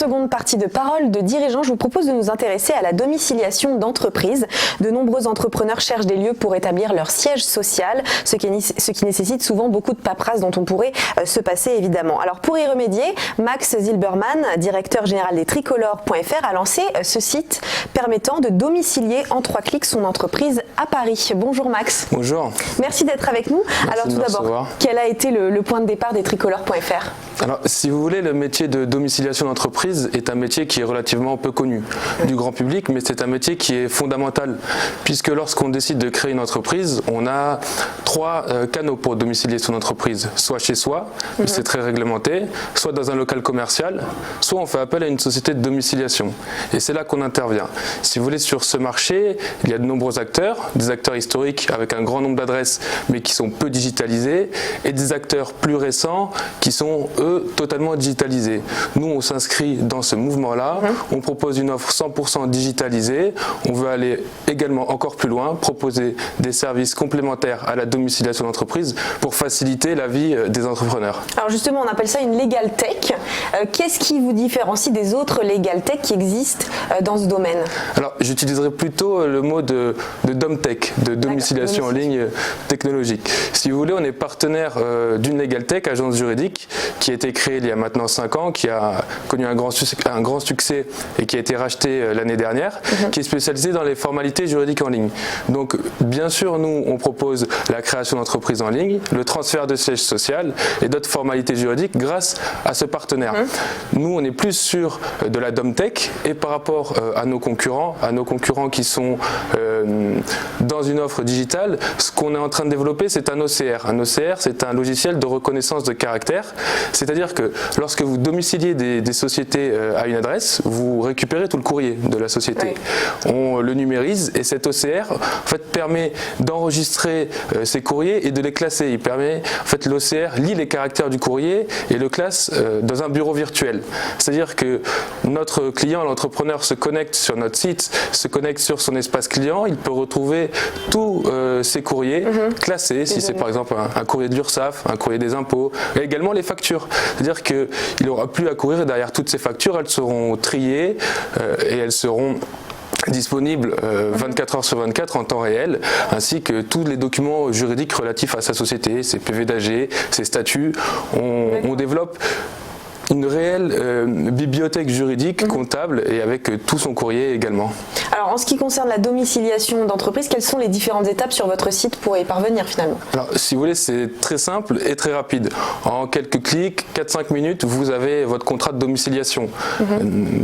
seconde partie de Parole de dirigeants, je vous propose de nous intéresser à la domiciliation d'entreprises. De nombreux entrepreneurs cherchent des lieux pour établir leur siège social, ce qui nécessite souvent beaucoup de paperasse dont on pourrait se passer évidemment. Alors pour y remédier, Max Zilberman, directeur général des Tricolores.fr, a lancé ce site permettant de domicilier en 3 clics son entreprise à Paris. Bonjour Max. Bonjour. Merci d'être avec nous. Merci. Alors tout d'abord, quel a été le point de départ des Tricolores.fr ? Alors, si vous voulez, le métier de domiciliation d'entreprise est un métier qui est relativement peu connu du grand public, mais c'est un métier qui est fondamental, puisque lorsqu'on décide de créer une entreprise, on a 3 canaux pour domicilier son entreprise, soit chez soi, c'est très réglementé, soit dans un local commercial, soit on fait appel à une société de domiciliation. Et c'est là qu'on intervient. Si vous voulez, sur ce marché, il y a de nombreux acteurs, des acteurs historiques avec un grand nombre d'adresses, mais qui sont peu digitalisés, et des acteurs plus récents qui sont, eux, totalement digitalisés. Nous, on s'inscrit dans ce mouvement-là, on propose une offre 100% digitalisée, on veut aller également encore plus loin, proposer des services complémentaires à la domiciliation d'entreprise pour faciliter la vie des entrepreneurs. Alors justement, on appelle ça une legal tech. Qu'est-ce qui vous différencie des autres legal tech qui existent dans ce domaine ? Alors, j'utiliserai plutôt le mot de domtech, de domiciliation en ligne technologique. Si vous voulez, on est partenaire d'une legal tech, agence juridique, qui a été créée il y a maintenant 5 ans, qui a connu un grand succès et qui a été racheté l'année dernière, qui est spécialisée dans les formalités juridiques en ligne. Donc, bien sûr, nous, on propose la création d'entreprises en ligne, le transfert de siège social et d'autres formalités juridiques grâce à ce partenaire. Nous, on est plus sur de la domtech et par rapport à nos concurrents qui sont dans une offre digitale, ce qu'on est en train de développer, c'est un OCR. Un OCR, c'est un logiciel de reconnaissance de caractère. C'est-à-dire que lorsque vous domiciliez des sociétés à une adresse, vous récupérez tout le courrier de la société. Oui. On le numérise et cet OCR en fait, permet d'enregistrer ces courriers et de les classer. Il permet, en fait, l'OCR lit les caractères du courrier et le classe dans un bureau virtuel. C'est-à-dire que notre client, l'entrepreneur, se connecte sur notre site, se connecte sur son espace client, il peut retrouver tous ces courriers classés, si c'est par exemple un courrier de l'URSSAF, un courrier des impôts, et également les factures. C'est-à-dire qu'il n'aura plus à courir derrière toutes ces factures, elles seront triées et elles seront disponibles 24 heures sur 24 en temps réel, ainsi que tous les documents juridiques relatifs à sa société, ses PV d'AG, ses statuts. On développe une réelle bibliothèque juridique comptable et avec tout son courrier également. Alors en ce qui concerne la domiciliation d'entreprise, quelles sont les différentes étapes sur votre site pour y parvenir finalement ? Alors si vous voulez, c'est très simple et très rapide. En quelques clics, 4-5 minutes, vous avez votre contrat de domiciliation.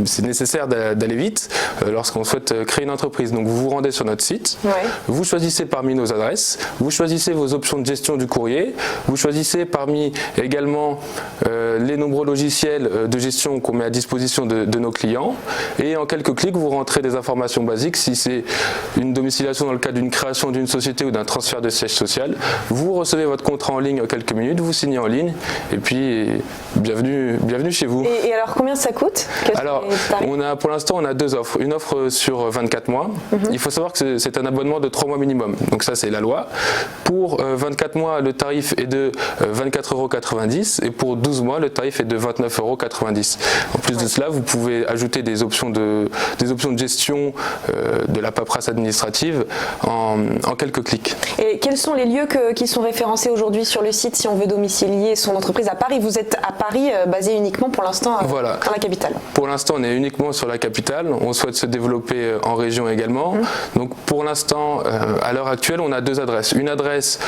C'est nécessaire d'aller vite lorsqu'on souhaite créer une entreprise. Donc vous vous rendez sur notre site, vous choisissez parmi nos adresses, vous choisissez vos options de gestion du courrier, vous choisissez parmi également les nombreux logiciels de gestion qu'on met à disposition de nos clients, et en quelques clics vous rentrez des informations basiques. Si c'est une domiciliation dans le cadre d'une création d'une société ou d'un transfert de siège social, vous recevez votre contrat en ligne en quelques minutes, vous signez en ligne et puis bienvenue chez vous. Et alors combien ça coûte ? Alors pour l'instant on a 2 offres, une offre sur 24 mois, il faut savoir que c'est un abonnement de 3 mois minimum, donc ça c'est la loi. Pour 24 mois le tarif est de 24,90 € et pour 12 mois le tarif est de 29,90 €. En plus de cela, vous pouvez ajouter des options de gestion de la paperasse administrative en quelques clics. Et quels sont les lieux qui sont référencés aujourd'hui sur le site si on veut domicilier son entreprise à Paris ? Vous êtes à Paris, basé uniquement pour l'instant dans la capitale. Pour l'instant, on est uniquement sur la capitale. On souhaite se développer en région également. Donc pour l'instant, à l'heure actuelle, on a 2 adresses. Une adresse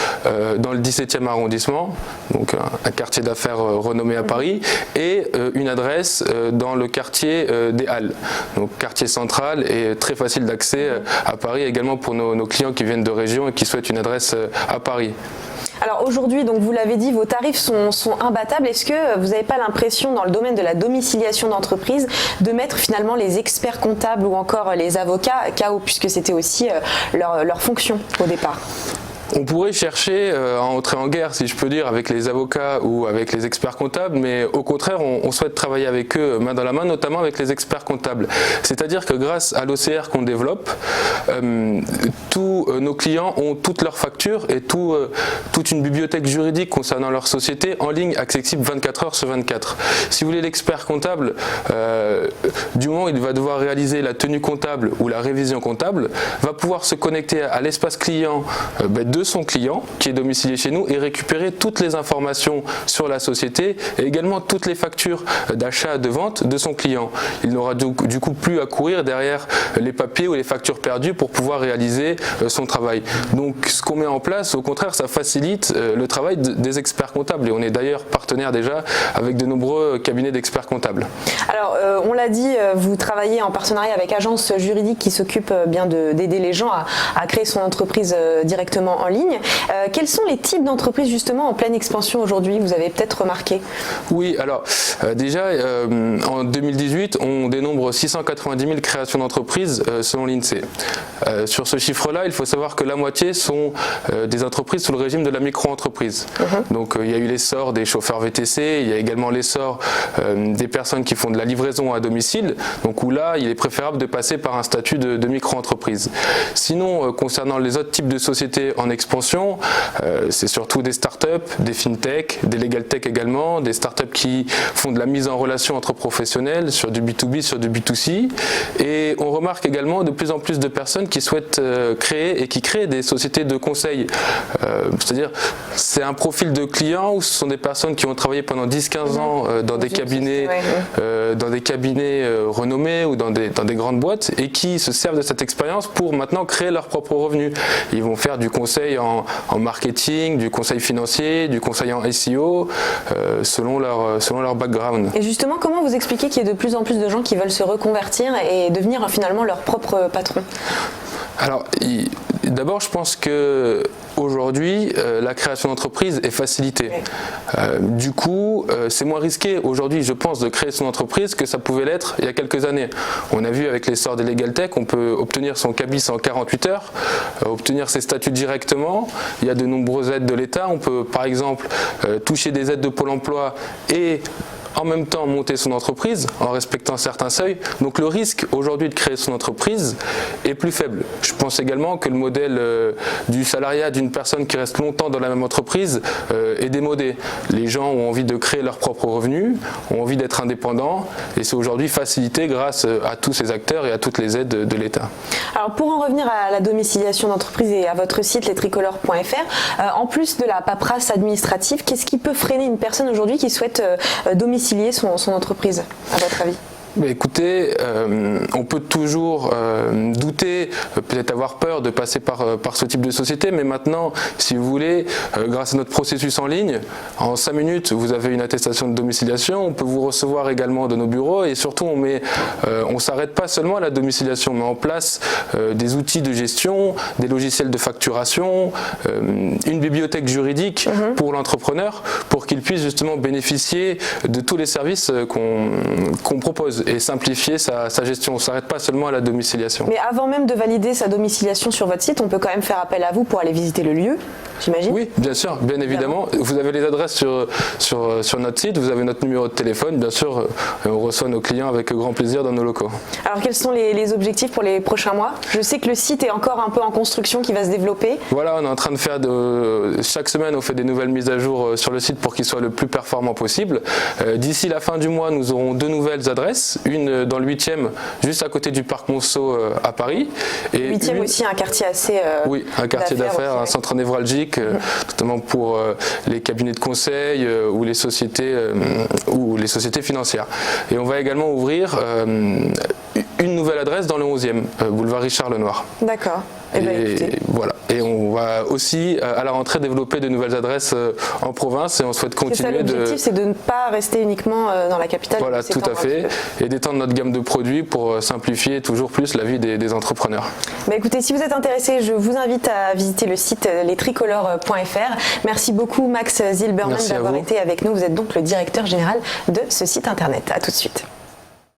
dans le 17e arrondissement, donc un quartier d'affaires renommé à Paris, et une adresse dans le quartier des Halles, donc quartier central et très facile d'accès à Paris, également pour nos clients qui viennent de région et qui souhaitent une adresse à Paris. Alors aujourd'hui, donc vous l'avez dit, vos tarifs sont imbattables. Est-ce que vous n'avez pas l'impression, dans le domaine de la domiciliation d'entreprise, de mettre finalement les experts comptables ou encore les avocats KO, puisque c'était aussi leur fonction au départ ? On pourrait chercher à entrer en guerre, si je peux dire, avec les avocats ou avec les experts comptables, mais au contraire, on souhaite travailler avec eux main dans la main, notamment avec les experts comptables. C'est-à-dire que grâce à l'OCR qu'on développe, tous nos clients ont toutes leurs factures et toute une bibliothèque juridique concernant leur société en ligne, accessible 24 heures sur 24. Si vous voulez, l'expert comptable, du moment où il va devoir réaliser la tenue comptable ou la révision comptable, va pouvoir se connecter à l'espace client de son client qui est domicilié chez nous et récupérer toutes les informations sur la société et également toutes les factures d'achat, de vente de son client. Il n'aura du coup plus à courir derrière les papiers ou les factures perdues pour pouvoir réaliser son travail. Donc ce qu'on met en place, au contraire, ça facilite le travail des experts comptables et on est d'ailleurs partenaire déjà avec de nombreux cabinets d'experts comptables. Alors on l'a dit, vous travaillez en partenariat avec Agence Juridique qui s'occupe bien d'aider les gens à créer son entreprise directement en ligne. Quels sont les types d'entreprises justement en pleine expansion aujourd'hui, vous avez peut-être remarqué? Oui, alors déjà en 2018, on dénombre 690 000 créations d'entreprises selon l'INSEE. Sur ce chiffre-là, il faut savoir que la moitié sont des entreprises sous le régime de la micro-entreprise. Donc il y a eu l'essor des chauffeurs VTC, il y a également l'essor des personnes qui font de la livraison à domicile, donc où là, il est préférable de passer par un statut de micro-entreprise. Sinon, concernant les autres types de sociétés en expansion, c'est surtout des startups, des fintech, des legal tech également, des startups qui font de la mise en relation entre professionnels sur du B2B, sur du B2C. Et on remarque également de plus en plus de personnes qui souhaitent créer et qui créent des sociétés de conseil. C'est-à-dire, c'est un profil de client où ce sont des personnes qui ont travaillé pendant 10-15 ans dans des cabinets, renommés ou dans des grandes boîtes et qui se servent de cette expérience pour maintenant créer leurs propres revenus. Ils vont faire du conseil en marketing, du conseil financier, du conseil en SEO, selon leur background. Et justement, comment vous expliquez qu'il y a de plus en plus de gens qui veulent se reconvertir et devenir finalement leur propre patron? Alors, d'abord, je pense que aujourd'hui, la création d'entreprise est facilitée. Du coup, c'est moins risqué aujourd'hui, je pense, de créer son entreprise que ça pouvait l'être il y a quelques années. On a vu avec l'essor des legal tech, on peut obtenir son cabis en 48 heures, obtenir ses statuts directement. Il y a de nombreuses aides de l'État. On peut, par exemple, toucher des aides de Pôle emploi et en même temps monter son entreprise en respectant certains seuils. Donc le risque aujourd'hui de créer son entreprise est plus faible. Je pense également que le modèle du salariat d'une personne qui reste longtemps dans la même entreprise est démodé. Les gens ont envie de créer leurs propres revenus, ont envie d'être indépendants et c'est aujourd'hui facilité grâce à tous ces acteurs et à toutes les aides de l'État. Alors pour en revenir à la domiciliation d'entreprise et à votre site lestricolores.fr, en plus de la paperasse administrative, qu'est-ce qui peut freiner une personne aujourd'hui qui souhaite domicilier son entreprise, à votre avis? Écoutez, on peut toujours douter, peut-être avoir peur de passer par ce type de société, mais maintenant, si vous voulez, grâce à notre processus en ligne, en 5 minutes, vous avez une attestation de domiciliation, on peut vous recevoir également de nos bureaux et surtout, on s'arrête pas seulement à la domiciliation, on met en place des outils de gestion, des logiciels de facturation, une bibliothèque juridique pour l'entrepreneur, pour qu'il puisse justement bénéficier de tous les services qu'on propose et simplifier sa gestion. On ne s'arrête pas seulement à la domiciliation. Mais avant même de valider sa domiciliation sur votre site, on peut quand même faire appel à vous pour aller visiter le lieu, j'imagine? Oui, bien sûr, bien évidemment. Vous avez les adresses sur notre site, vous avez notre numéro de téléphone, bien sûr, on reçoit nos clients avec grand plaisir dans nos locaux. Alors quels sont les objectifs pour les prochains mois? Je sais que le site est encore un peu en construction, qui va se développer. Voilà, on est en train de faire chaque semaine, on fait des nouvelles mises à jour sur le site pour qu'il soit le plus performant possible. D'ici la fin du mois, nous aurons 2 nouvelles adresses. Une dans le 8e, juste à côté du parc Monceau à Paris. Et le 8e aussi, un quartier assez oui, un quartier d'affaires, un centre névralgique, notamment pour les cabinets de conseil ou les sociétés financières. Et on va également ouvrir une nouvelle adresse dans le 11e, boulevard Richard Lenoir. D'accord. Voilà. Et on va aussi à la rentrée développer de nouvelles adresses en province et on souhaite continuer. L'objectif, c'est de ne pas rester uniquement dans la capitale. Voilà, tout à fait. Et d'étendre notre gamme de produits pour simplifier toujours plus la vie des entrepreneurs. Bah écoutez, si vous êtes intéressé, je vous invite à visiter le site lestricolores.fr. Merci beaucoup Max Zilberman d'avoir été avec nous. Vous êtes donc le directeur général de ce site internet. À tout de suite.